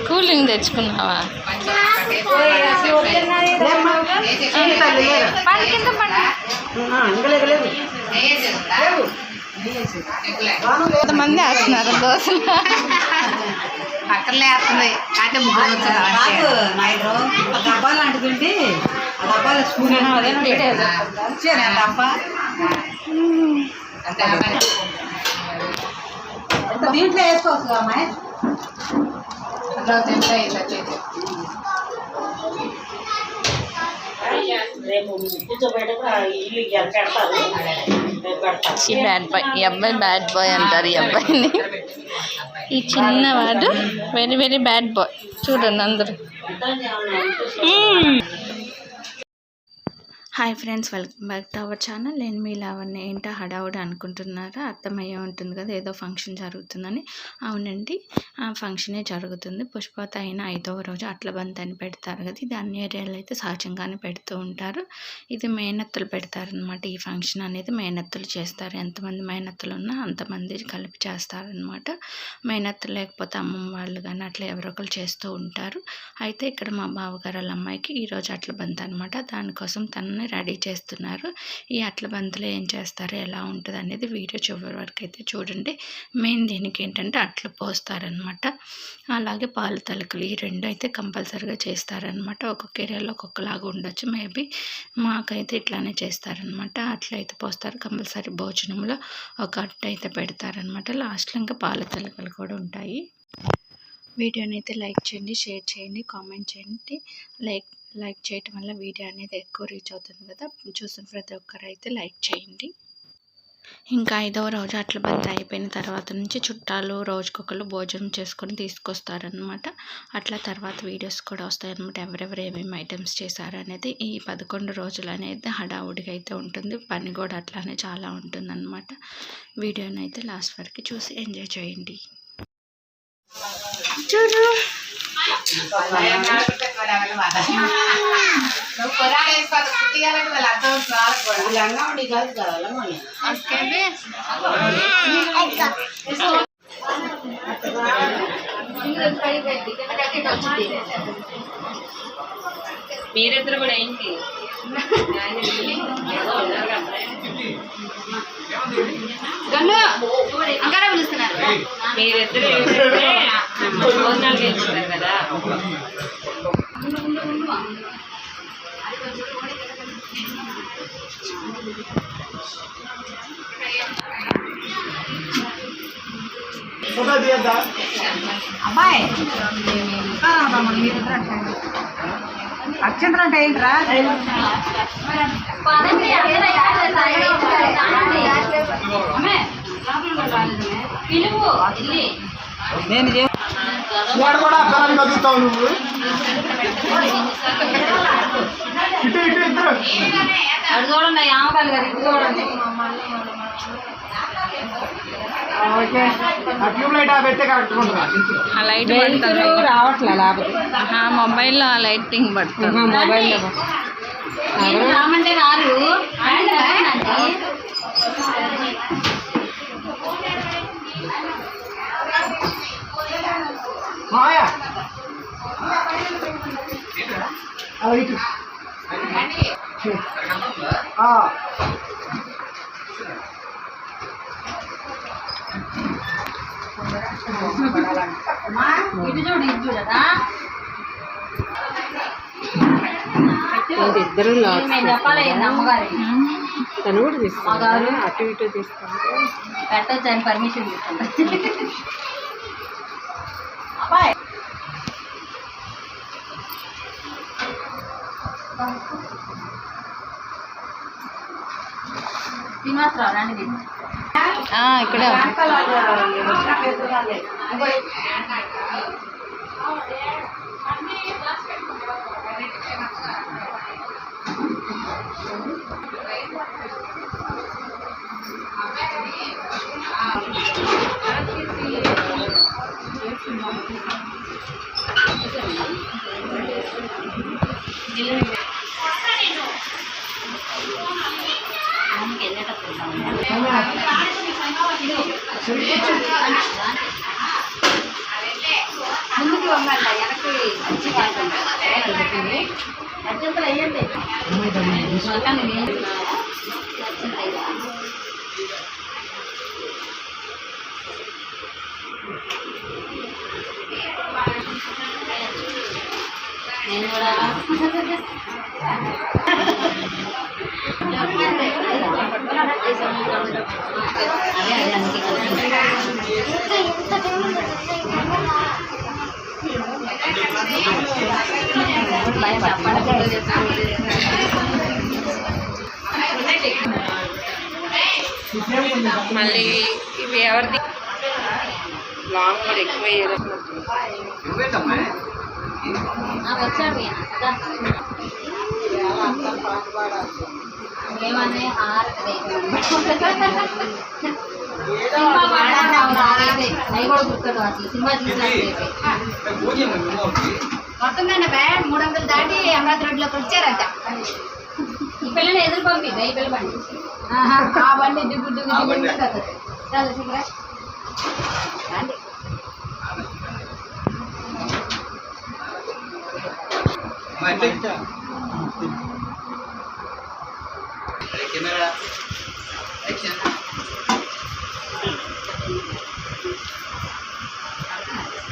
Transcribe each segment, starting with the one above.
Cooling తెచ్చుకున్నావా? కొంతమంది వేస్తున్నారు దోశలు, పక్కనే వేస్తుంది అంటే ముగ్గురు డబ్బా లాంటిది ఆ డబ్బాలో స్పూన్ డబ్బా దీంట్లో వేసుకోవచ్చు అమ్మాయి. బ్యాడ్ బాయ్, ఈ అబ్బాయి బ్యాడ్ బాయ్ అంటారు ఈ అబ్బాయిని. ఈ చిన్నవాడు వెరీ వెరీ బ్యాడ్ బాయ్. చూడండి అందరూ. Hi friends, welcome back to our channel. నేను మీ లావణ్య. ఏంటో హడావుడి అనుకుంటున్నారా? అర్థమయ్యే ఉంటుంది కదా, ఏదో ఫంక్షన్ జరుగుతుందని. అవునండి, ఆ ఫంక్షనే జరుగుతుంది. పుష్పవత అయిన 5వ రోజు అట్ల బంతి అని పెడతారు కదా, ఇది అన్ని ఏరియాలో అయితే సహజంగానే పెడుతూ ఉంటారు. ఇది మేనత్తలు పెడతారనమాట. ఈ ఫంక్షన్ అనేది మేనత్తలు చేస్తారు. ఎంతమంది మేనత్తలు ఉన్నా అంతమంది కలిపి చేస్తారనమాట. మేనత్తలు లేకపోతే అమ్మమ్మ వాళ్ళు కానీ అట్లా ఎవరో ఒకరు చేస్తూ ఉంటారు. అయితే ఇక్కడ మా బావగారు వాళ్ళ అమ్మాయికి ఈరోజు అట్ల బంతి అనమాట. దానికోసం తనని రెడీ చేస్తున్నారు. ఈ అట్ల బంతిలో ఏం చేస్తారు, ఎలా ఉంటుంది అనేది వీడియో చివరి వరకు అయితే చూడండి. మెయిన్ దీనికి ఏంటంటే అట్లు పోస్తారనమాట, అలాగే పాలు తలుకులు, ఈ రెండు అయితే కంపల్సరీగా చేస్తారనమాట. ఒక్కొక్క ఏరియాలో ఒక్కొక్కలాగా ఉండొచ్చు, మేబీ మాకైతే ఇట్లానే చేస్తారనమాట. అట్లయితే పోస్తారు కంపల్సరీ. భోజనంలో ఒక అట్టు అయితే పెడతారనమాట. లాస్ట్లో ఇంకా పాలు తలుకలు కూడా ఉంటాయి. వీడియోని అయితే లైక్ చేయండి, షేర్ చేయండి, కామెంట్ చేయండి. లైక్ చేయటం వల్ల వీడియో అనేది ఎక్కువ రీచ్ అవుతుంది కదా. చూసిన ప్రతి ఒక్కరు అయితే లైక్ చేయండి. ఇంకా 5వ రోజు అట్ల బంతి అయిపోయిన తర్వాత నుంచి చుట్టాలు రోజుకొకరు భోజనం చేసుకొని తీసుకొస్తారనమాట. అట్లా తర్వాత వీడియోస్ కూడా వస్తాయన్నమాట, ఎవరెవరు ఏమేమి ఐటమ్స్ చేశారు అనేది. ఈ 11 రోజులు అనేది హడావుడిగా అయితే ఉంటుంది. పని కూడా అట్లానే చాలా ఉంటుందన్నమాట. వీడియోని అయితే లాస్ట్ వరకు చూసి ఎంజాయ్ చేయండి. చూడు మీరిద్దరు కూడా ఏంటి అంకారా పిలుస్తున్నారు. మీరిద్దరు భోజనాలు చేస్తున్నారు కదా. అబ్బాయి అక్షంతలు అంటే ఏంట్రా? నేను కూడా అక్కడానికి కదులుతావు నువ్వు. అది చూడండి, ఆమకాలు గారు ఇది చూడండి. ఆ లైట్ రావట్లే, లేకపోతే మొబైల్లో ఆ లైటింగ్ పడుతుంది. మొబైల్లో రామంటే రారు. ఇది చూడు, ఇది చూడదా ఇద్దరు చెప్పాలి. అమ్మగారు తను కూడా తీసుకుంటారు, అటు ఇటు తీసుకుంటే పెట్టచ్చు అని పర్మిషన్ తీసుకుంటా. అబ్బాయి శ్రీనివాసరావు రండి. ఇక్కడ ముందుకు వంగండి వెనక్కి వచ్చి వాడుతుంది అత్యంతలు అయ్యండి నేను కూడా మళ్ళీ ఇవి ఎవరిది లాంగ్ కూడా ఎక్కువ వచ్చాడు ఏమన్నా అవి కూడా గుర్తుడు అసలు సినిమా చూసినట్టు మొత్తం నన్ను 300 దాటి అమరావతి రోడ్లోకి వచ్చారంట ఈ పిల్లని ఎదురు పంపి ఈ పిల్ల బండి ఆ బండి దిగ్గు చాలా శీఘ్ర రండి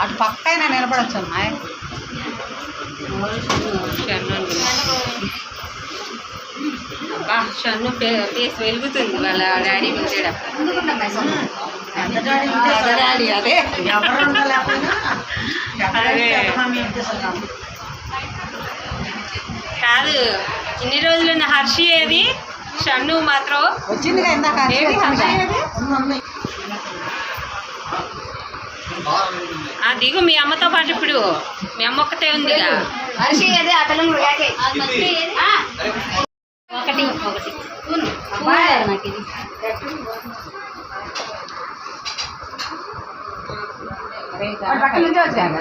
అటు పక్క అయినా నిలబడచ్చు అమ్మాయి షన్ను ఫేస్ వెలుగుతుంది వాళ్ళ డాడీ ఉండేటప్పుడు డాడీ అదే కాదు ఇన్ని రోజులు ఉన్న హర్షి ఏది షన్ను మాత్రం వచ్చింది దిగు మీ అమ్మతో పాటు ఇప్పుడు మీ అమ్మ ఒక్కతే ఉందిగా హర్షి అదే ఆ పిల్లలు ఒకటి నాకు ఇది పక్కన నుంచి వచ్చాక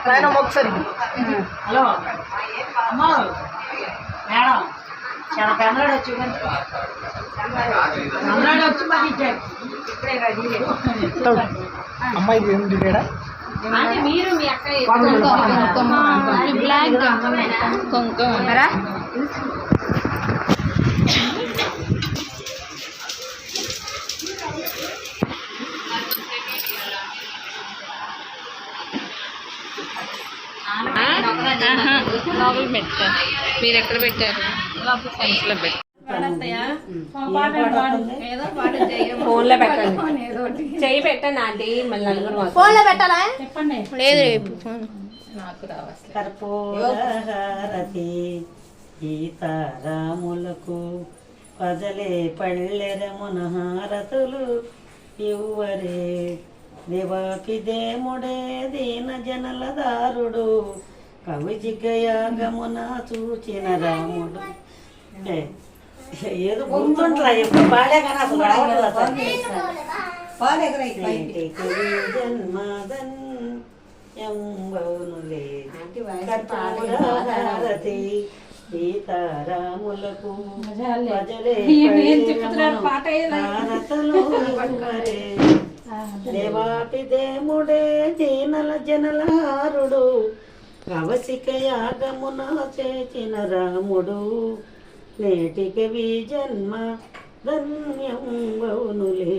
1:30 ఒకసారి హలో అమ్మ మేడం చాలా కన్నడ వచ్చి అమ్మాయి మీరు మీ అక్క బ్లాక్ కుంకుమ లోపల పెట్టారు. మీరు ఎక్కడ పెట్టారు? సైన్స్లో పెట్టారు. ఫోన్లో పెట్టండి. చెయ్యి పెట్టండి ఆంటీ. మళ్ళీ నలుగురు ఫోన్లో పెట్టాలా? చెప్పండి. లేదు ఫోన్ నాకు రావాలి. కర్పూరహారతి సీతారాములకు ప్రజలే పళ్ళెరమున హారతులు ఇవ్వరే దేవాపిదేముడే దీన జనల దారుడు కవిజిగయాగమున చూచిన రాముడు. ఏదో గుర్తుంటా ఎప్పుడు బాగా కానీ అసలు జన్మదన్ ఎంబౌనులే కర్పూరహారతి సీతారాములకు ప్రజలే హారతులు ఇవ్వరే దేవాపి దేముడే దీనల జనల హారుడు కవసిక యాగమున చేసిన రాముడు నేటికి వీ జన్మ ధన్యం అవునులే.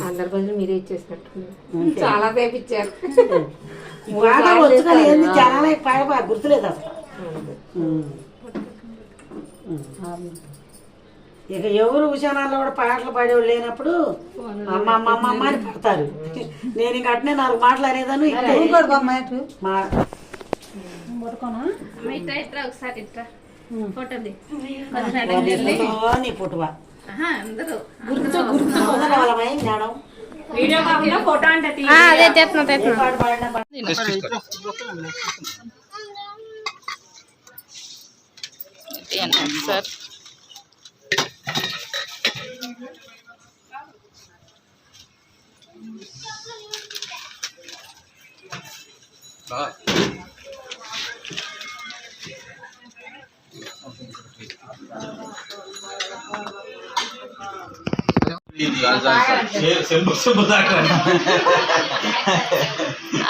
అందరి బదులు మీరే ఇచ్చేసినట్టు చాలా సేపు ఇచ్చారు. బాగా వచ్చుకొని ఏంది జనాలే పాయ గుర్తులేదు అసలు. ఇక ఎవరు ఉషానాల్లో కూడా పాటలు పాడేవాళ్ళు లేనప్పుడు అమ్మ అమ్మ అమ్మ అమ్మ అని పడతారు. నేను ఇంక అట్నే 4 మాటలు అనేదాన్ని. ఒకసారి ఫోటోది నీ పుట్టువా అందరూ కుదరవాలమై మేడం వీడియో కాకుండా ఫోటో అంటే అదే తెస్తున్నా పాట పాడినా సార్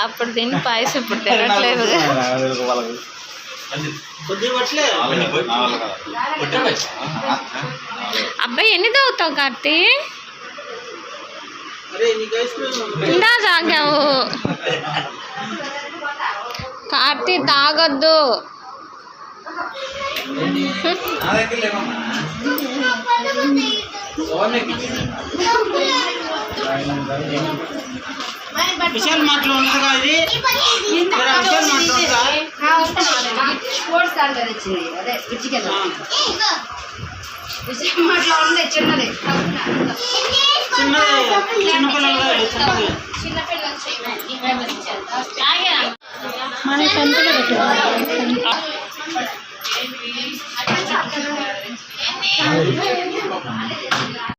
అప్పుడు తిని పాయసం ఇప్పుడు తినట్లేదు అబ్బాయి ఎన్ని తాగుతావు కార్తీ ఇందా తాగావు కార్తీ తాగొద్దు విశాల్ మాటలో ఉంటుందా ఇది విశాల్ మాటలో ఉంటుందా స్పోర్ట్స్ దాంట్లో తెచ్చింది అదే పిచ్చికెళ్ళ విషయం మాటలో ఉంది చిన్నది మన సంతలో